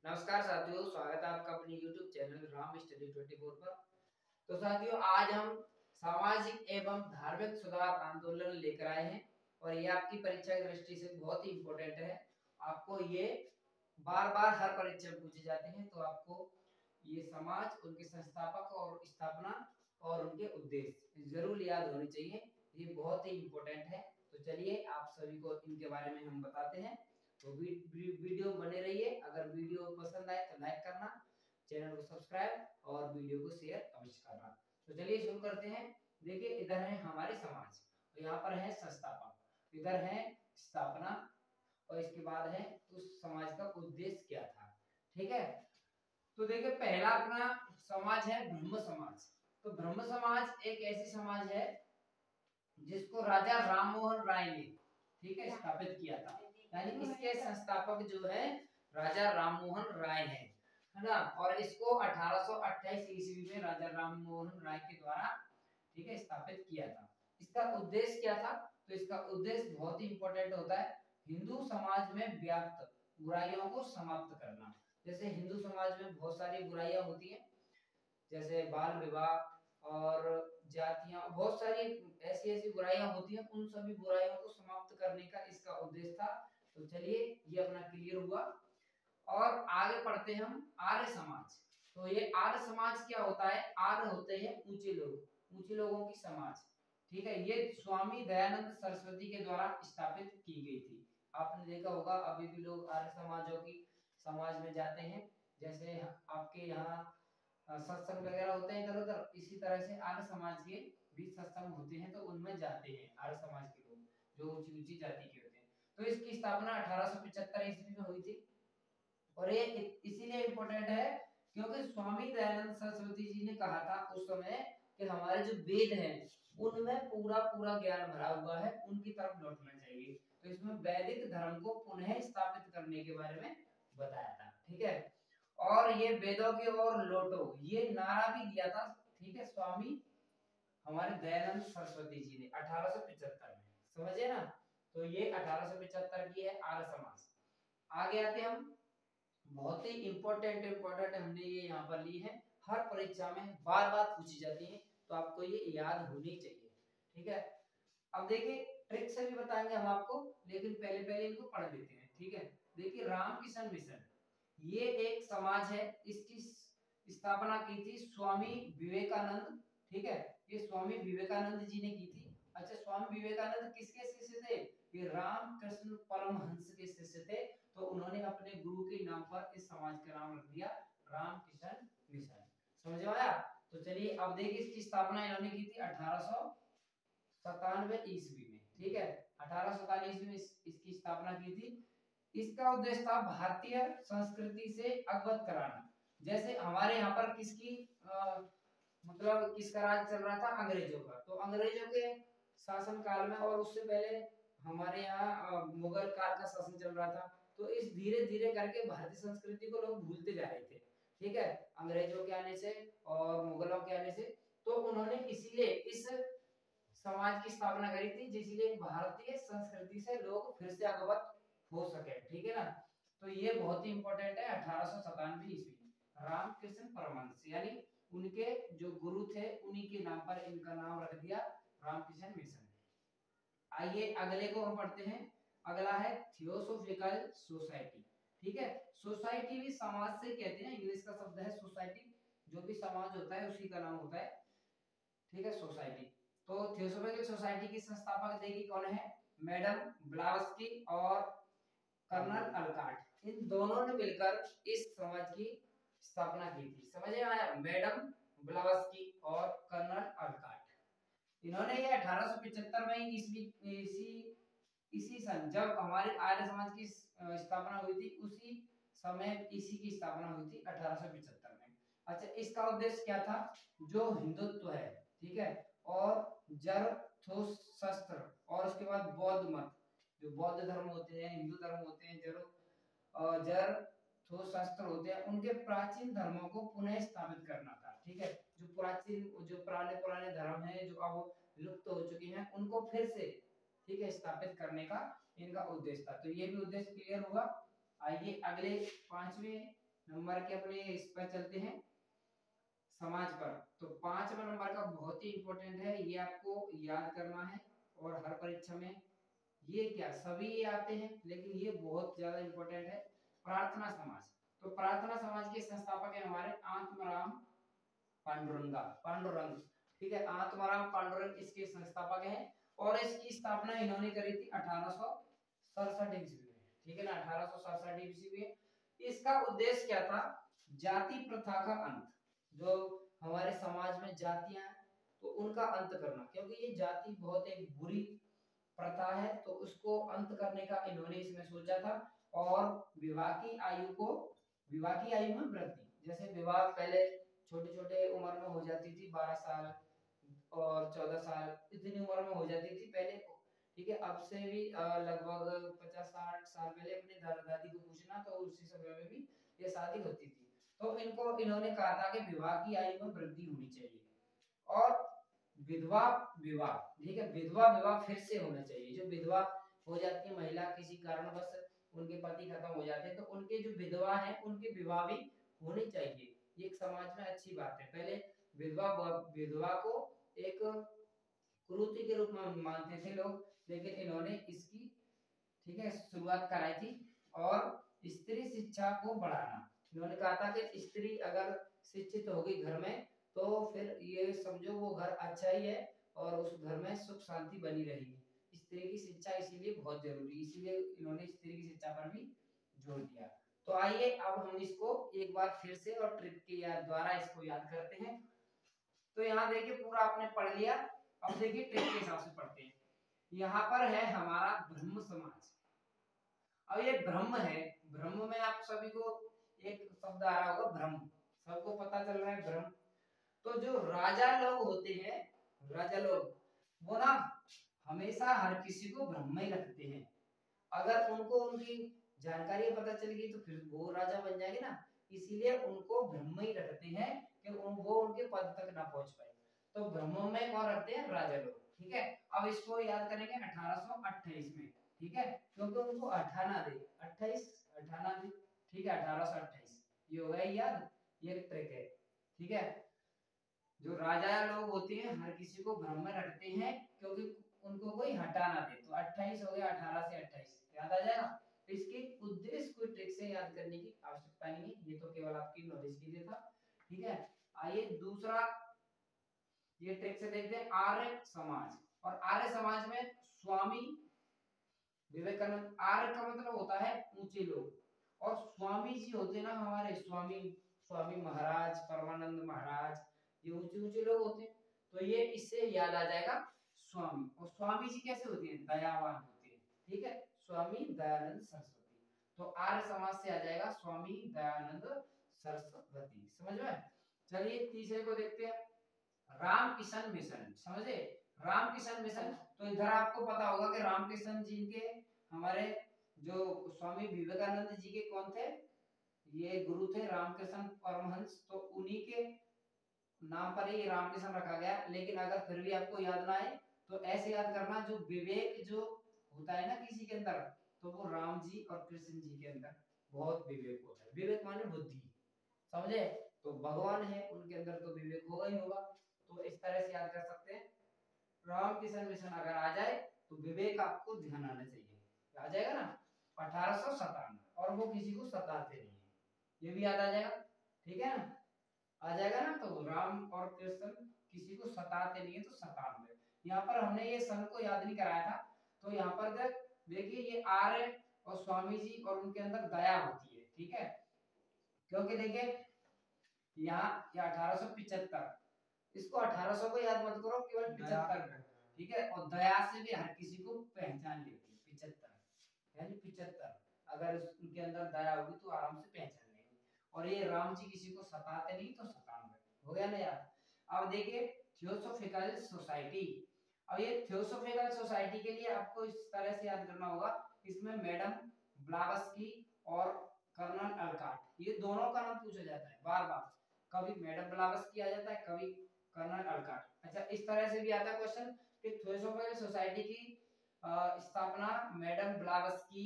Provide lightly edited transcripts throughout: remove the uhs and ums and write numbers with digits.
नमस्कार साथियों, स्वागत है आपका अपने YouTube चैनल राम स्टडी 24 पर। तो साथियों, आज हम सामाजिक एवं धार्मिक सुधार आंदोलन लेकर आए हैं और ये आपकी परीक्षा की दृष्टि से बहुत ही इम्पोर्टेंट है। आपको ये बार बार हर परीक्षा में पूछे जाते हैं, तो आपको ये समाज, उनके संस्थापक और स्थापना और उनके उद्देश्य जरूर याद होने चाहिए। ये बहुत ही इम्पोर्टेंट है। तो चलिए आप सभी को इनके बारे में हम बताते हैं। तो वीडियो बने रहिए। अगर वीडियो पसंद आए तो लाइक करना, चैनल को सब्सक्राइब और वीडियो को शेयर अवश्य करना। तो चलिए शुरू करते हैं। देखिए, इधर है हमारे समाज, तो यहाँ पर है संस्थापक, इधर है स्थापना और इसके बाद है उस समाज का उद्देश्य क्या था। ठीक है, तो देखिए पहला अपना समाज है ब्रह्म समाज। तो ब्रह्म समाज एक ऐसी समाज है जिसको राजा राममोहन राय ने, ठीक है, स्थापित किया था। यानी इसके संस्थापक जो है राजा राममोहन राय है ना। और इसको 1828 ईस्वी में राजा राममोहन राय के द्वारा, ठीक है, स्थापित किया था। इसका उद्देश्य क्या था? तो इसका उद्देश्य बहुत ही इंपॉर्टेंट होता है, हिंदू समाज में व्याप्त बुराइयों को समाप्त करना। जैसे हिंदू समाज में बहुत सारी बुराइयां होती हैं, जैसे बाल विवाह और जातियां, बहुत सारी ऐसी ऐसी बुराइयां होती हैं। उन सभी बुराइयों को समाप्त करने का इसका उद्देश्य था। तो चलिए ये अपना क्लियर हुआ और आगे पढ़ते हैं हम आर्य समाज। तो ये आर्य समाज क्या होता है? आर्य होते हैं ऊंचे लोग, ऊंचे लोगों की समाज। ठीक है, ये स्वामी दयानंद सरस्वती के द्वारा स्थापित की गई थी। आपने देखा होगा अभी भी लोग आर्य समाजों की समाज में जाते हैं। जैसे आपके यहाँ सत्संग वगैरह होते हैं इधर उधर, इसी तरह से आर्य समाज के भी सत्संग होते हैं, तो उनमें जाते हैं आर्य समाज के लोग जो ऊंची ऊंची जाति के होते हैं। तो इसकी स्थापना 1875 ईस्वी में हुई थी और ये इसीलिए इम्पोर्टेंट है क्योंकि स्वामी दयानंद सरस्वती जी ने कहा था उस समय कि हमारे जो वेद हैं उनमें पूरा पूरा ज्ञान भरा हुआ है, उनकी तरफ लौटना चाहिए। तो इसमें वैदिक धर्म को पुनः स्थापित करने के बारे में बताया था। ठीक है, और ये वेदों की ओर लौटो, ये नारा भी दिया था। ठीक है, स्वामी हमारे दयानंद सरस्वती जी ने 1875 में, समझे ना। तो ये 1875 की है आर्य समाज। आगे आते हम, बहुत ही इंपॉर्टेंट हमने ये यहाँ पर ली है, हर परीक्षा में बार बार पूछी जाती है, तो आपको ये याद होनी चाहिए। ठीक है, अब देखिए ट्रिक से भी बताएंगे हम आपको, लेकिन पहले पहले इनको पढ़ लेते हैं। ठीक है, देखिए रामकिशन मिशन, ये एक समाज है, इसकी स्थापना की थी स्वामी विवेकानंद। ठीक है, ये स्वामी विवेकानंद जी ने की थी। अच्छा, स्वामी विवेकानंद किसके शिष्य थे? ये रामकृष्ण परमहंस के शिष्य थे। तो उन्होंने अपने गुरु के नाम पर इस समाज का नाम रख दिया रामकिशन मिशन। समझ में आया? तो चलिए अब देखिए इसकी स्थापना इन्होंने की थी 1897 ईस्वी में। ठीक है, 1897 ईस्वी में इसकी स्थापना की थी। इसका उद्देश्य था भारतीय संस्कृति से अवगत कराना। जैसे हमारे यहाँ पर किसकी मतलब किसका राज चल रहा था? अंग्रेजों का। तो अंग्रेजों के शासन काल में और उससे पहले हमारे यहाँ मुगल काल का शासन चल रहा था। तो इस धीरे धीरे करके भारतीय संस्कृति को लोग भूलते जा रहे थे। ठीक है, अंग्रेजों के आने से और मुगलों के आने से। तो उन्होंने इसीलिए इस समाज की स्थापना करी थी, जिसलिए भारतीय संस्कृति से लोग फिर से अवगत हो सके। ठीक है ना। तो ये बहुत ही इंपॉर्टेंट है। 1897 ईस्वी रामकृष्ण परमहंस, यानी उनके जो गुरु थे उन्हीं के नाम पर इनका नाम रख दिया रामकृष्ण मिशन। आइए अगले को हम पढ़ते हैं। अगला है थियोसोफिकल सोसाइटी। ठीक है, सोसाइटी भी समाज से कहते हैं, इंग्लिश का शब्द है सोसाइटी। जो भी समाज होता है उसी का नाम होता है, ठीक है, सोसाइटी। तो थियोसोफिकल सोसाइटी की संस्थापक देखिए कौन है? मैडम ब्लावस्की और कर्नल अलकाट। इन दोनों ने मिलकर इस समाज की स्थापना की थी। समझ में आया? मैडम ब्लावस्की और कर्नल अलकाट, इन्होंने ये 1875 में इसी सन जब हमारे आर्य समाज की स्थापना हुई थी, उसी समय इसी की स्थापना हुई थी 1875 में। अच्छा, इसका उद्देश्य क्या था? जो हिंदुत्व है, ठीक है, और जरथुस्त्र और उसके बाद बौद्ध मत, जो बौद्ध धर्म होते हैं, हिंदू धर्म होते हैं, जरथुस्त्र होते हैं, उनके प्राचीन धर्मों को पुनः स्थापित करना था। ठीक है, जो प्राचीन, जो पुराने पुराने धर्म हैं जो अब लुप्त हो चुके हैं, उनको फिर से, ठीक है, स्थापित करने का इनका उद्देश्य था। तो ये भी उद्देश्य क्लियर होगा। आइए अगले पांचवें नंबर के अपने इस पर चलते हैं समाज पर। तो 5वां नंबर का बहुत ही इंपॉर्टेंट है, ये आपको याद करना है और हर परीक्षा में ये क्या सभी ये आते हैं, लेकिन ये बहुत ज्यादा इंपॉर्टेंट है, प्रार्थना समाज। तो प्रार्थना समाज के संस्थापक है हमारे आत्माराम पांडुरंगा, पांडुरंग, ठीक है, आत्माराम पांडुरंग इसके संस्थापक हैं। और इसकी स्थापना इन्होंने करी थी 1867 ईस्वी में, ठीक है ना, 1867 ईस्वी में। इसका उद्देश्य क्या था, जाति प्रथा का अंत, जो हमारे समाज में जातियां हैं तो उनका अंत करना, क्योंकि ये जाति बहुत एक बुरी प्रथा है, तो उसको अंत करने का इन्होंने इसमें सोचा था। और विवाह की आयु को, विवाह की आयु में वृद्धि, जैसे विवाह पहले छोटे छोटे उम्र में हो जाती थी, 12 साल और 14 साल इतनी उम्र में हो जाती थी पहले, ठीक है। अब से भी लगभग 50-60 साल पहले अपने दादा दादी को पूछना तो उसी समय में भी ये शादी होती थी। तो इनको इन्होंने कहा था कि विवाह की आयु में वृद्धि होनी चाहिए। और विधवा विवाह, ठीक है, विधवा विवाह फिर से होना चाहिए। जो विधवा हो जाती है महिला किसी कारणवश, उनके पति खत्म हो जाते हैं, तो उनके जो विधवा हैं उनके विवाह भी होनी चाहिए। ये एक समाज में अच्छी बात है। पहले विधवा विधवा को एक कुरीति के रूप में मानते थे लोग, लेकिन इन्होंने इसकी, ठीक है, शुरुआत कराई थी। और स्त्री शिक्षा को बढ़ाना, इन्होंने कहा था कि स्त्री अगर शिक्षित होगी घर में तो फिर ये समझो वो घर अच्छा ही है और उस घर में सुख शांति बनी रहेगी। स्त्री की शिक्षा इसीलिए बहुत जरूरी, इसीलिए इन्होंने स्त्री की शिक्षा पर भी जोर दिया। तो आइए अब हम इसको एक बार फिर से और ट्रिक के द्वारा इसको याद करते हैं। तो यहाँ देखिए पूरा आपने पढ़ लिया, अब देखिए ट्रिक के हिसाब से पढ़ते हैं। यहाँ पर है हमारा ब्रह्म समाज। अब ये ब्रह्म है, ब्रह्म में आप सभी को एक शब्द आ रहा होगा ब्रह्म, सबको पता चल रहा है ब्रह्म। तो जो राजा लोग होते हैं, राजा लोग वो ना हमेशा हर किसी को ब्रह्म ही रखते हैं। अगर उनको उनकी जानकारी पता चल गई तो फिर वो राजा बन जाएंगे ना, इसीलिए उनको ब्रह्म ही रखते हैं कि वो उनके पद तक ना पहुंच पाए। तो ब्रह्म में कौन रखते हैं, राजा लोग, ठीक है। अब इसको याद करेंगे 1828 में, ठीक है, क्योंकि उनको अठाना दे, 28 अठाना दे, ठीक है, 1828 ये हो गया याद, ये ट्रिक है, ठीक है। जो राजा लोग होते हैं हर किसी को ब्रह्म में रखते हैं क्योंकि उनको कोई हटा ना दे। तो 28 हो गया, 18 से 28 याद आ जाएगा। तो इसके उद्देश्य को ट्रिक से याद करने की आवश्यकता नहीं है, ये तो केवल आपकी नॉलेज के लिए था, ठीक है। आइए दूसरा ये ट्रिक से देखते हैं आर्य समाज। और आर्य समाज में स्वामी विवेकानंद, आर्य का मतलब होता है ऊंचे लोग, और स्वामी जी होते ना हमारे स्वामी, स्वामी महाराज, परमानंद महाराज, ये ऊंचे ऊंचे लोग होते हैं। तो ये इससे याद आ जाएगा स्वामी। और स्वामी जी कैसे होते हैं, दयावान होते हैं, ठीक है, स्वामी दयानंद सरस्वती। तो आर्य समाज से आ जाएगा स्वामी दयानंद सरस्वती, समझ में। चलिए तीसरे को देखते हैं, राम किशन मिशन, समझे, राम किशन मिशन। तो इधर आपको पता होगा कि राम किशन जी के हमारे जो स्वामी विवेकानंद जी के कौन थे, ये गुरु थे रामकृष्ण परमहंस, तो उन्हीं के नाम पर ही रामकृष्ण रखा गया। लेकिन अगर फिर भी आपको याद ना आए तो ऐसे याद करना, जो विवेक जो होता है ना किसी के अंदर, तो वो राम जी और कृष्ण जी के अंदर बहुत विवेक होता है। विवेक माने बुद्धि, समझे, तो भगवान है उनके अंदर तो विवेक होगा ही होगा। तो इस तरह से याद कर सकते हैं। राम किशन मिशन अगर आ जाए तो विवेक आपको ध्यान आना चाहिए, आ जाएगा ना 1857, और वो किसी को सताते नहीं है, ये भी याद आ जाएगा, ठीक है ना, आ जाएगा ना। तो राम और कृष्ण किसी को सताते नहीं है, तो 97। यहाँ पर हमने ये सन को याद नहीं कराया था, तो यहाँ पर देखिए ये आर्य और स्वामी जी और उनके अंदर दया होती है, ठीक है, क्योंकि देखिए यहाँ 1875, इसको 1800 को याद मत करो, केवल 75, ठीक है। और दया से भी हर किसी को पहचान लेती है, 75 यानी 75, अगर उनके अंदर दया होगी तो आराम से पहचान लेंगे। और ये राम जी किसी को सताते नहीं, तो 97 हो गया ना याद। अब देखिए थियोसॉफिकल सोसाइटी। अब ये थियोसॉफिकल सोसाइटी के लिए आपको इस तरह से याद करना होगा, इसमें मैडम ब्लावस्की और कर्नल अलकाट, ये दोनों का नाम पूछा जाता है बार बार, कभी मैडम ब्लावस्की आ जाता है, कभी कर्नल अलकाट। अच्छा इस तरह से भी आता है क्वेश्चन कि थियोसॉफिकल सोसाइटी की स्थापना मैडम ब्लावस्की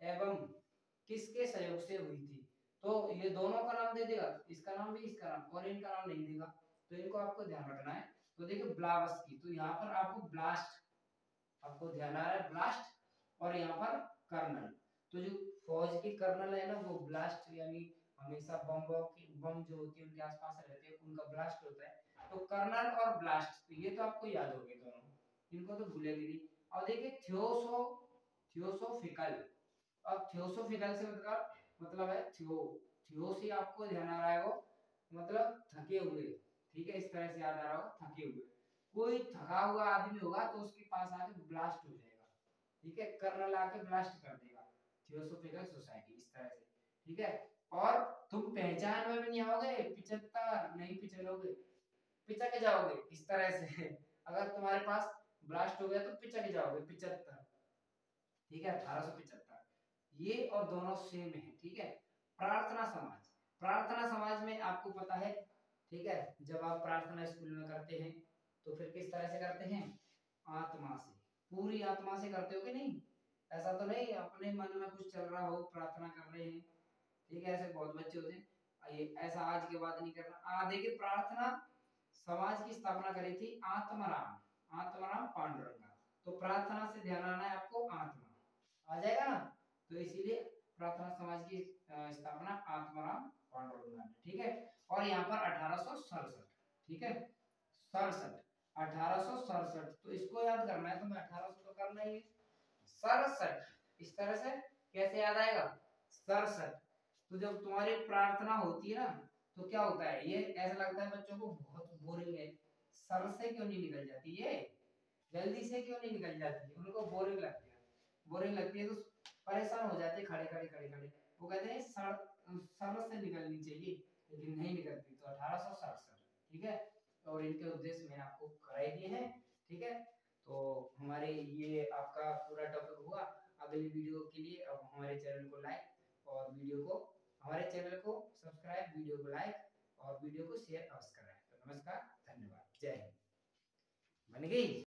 एवं किसके सहयोग से हुई थी, तो ये दोनों का नाम दे देगा, इसका नाम भी इसका नाम, और इनका नाम नहीं देगा। तो इनको आपको ध्यान रखना है। तो देखिए ब्लावस्की, तो यहाँ पर आपको ब्लास्ट, आपको ध्यान आ रहा है ब्लास्ट, और यहाँ पर कर्नल। तो जो फौज की कर्नल है ना वो ब्लास्ट, यानी हमेशा बम जो होती है उनके आसपास रहते हैं, उनका ब्लास्ट होता है। तो कर्नल और ब्लास्ट, तो ये तो आपको याद हो गए दोनों, इनको तो भूलेंगे नहीं। और देखिए थियोसोफिकल, अब थियोसोफिकल से मतलब है थियो से आपको ध्यान आ रहा है वो मतलब थके हुए, ठीक है, इस तरह से याद आ रहा होगा थके हुए। कोई थका हुआ आदमी होगा तो उसके पास आके ब्लास्ट हो जाएगा, ठीक है, कर्नल आके ब्लास्ट कर देगा। थियोसोफिकल सोसाइटी इस तरह से, ठीक है। और तुम पहचान में भी नहीं आओगे, 75 नहीं पिछलोगे, पिछक जाओगे इस तरह से अगर तुम्हारे पास ब्लास्ट हो गया तो पिछक जाओगे 75, ठीक है, 1875। ये और दोनों सेम है, ठीक है। प्रार्थना समाज, प्रार्थना समाज में आपको पता है, ठीक है, जब आप प्रार्थना स्कूल में करते हैं तो फिर किस तरह से करते हैं, आत्मा से, पूरी आत्मा से करते हो कि नहीं, ऐसा तो नहीं अपने मन में कुछ चल रहा हो प्रार्थना कर रहे हैं, ठीक है, ऐसे बहुत बच्चे होते हैं। ये ऐसा आज के बाद नहीं करना। देखिए प्रार्थना समाज की स्थापना करी थी आत्माराम पांडुरंगा। तो प्रार्थना से ध्यान आना है आपको, आत्मा आ जाएगा ना। तो इसीलिए प्रार्थना समाज की स्थापना आत्माराम पांडुरंगा ने, ठीक है। और यहाँ पर 1867, ठीक है, 67, 1867, तो इसको याद करना है, तो मैं 1800 तो करना ही है, 67 इस तरह से कैसे याद आएगा 67। तो जब तुम्हारी प्रार्थना होती है ना तो क्या होता है, ये ऐसा लगता है बच्चों को बहुत बोरिंग है, सर से क्यों नहीं निकल जाती ये, जल्दी से क्यों नहीं निकल जाती, उनको बोरिंग लगती है, बोरिंग लगती है तो परेशान हो जाते खड़े खड़े खड़े खड़े, वो कहते हैं सर से निकलनी चाहिए लेकिन नहीं निकलती। तो 1867, ठीक है। और इनके उद्देश्य मैंने आपको कराई दिए हैं, ठीक है। तो हमारे ये आपका पूरा टॉपिक हुआ। अगली वीडियो के लिए अब हमारे चैनल को लाइक और वीडियो को, हमारे चैनल को सब्सक्राइब, वीडियो को लाइक और वीडियो को शेयर अवश्य करें। तो नमस्कार, धन्यवाद, जय हिंद। बन गई।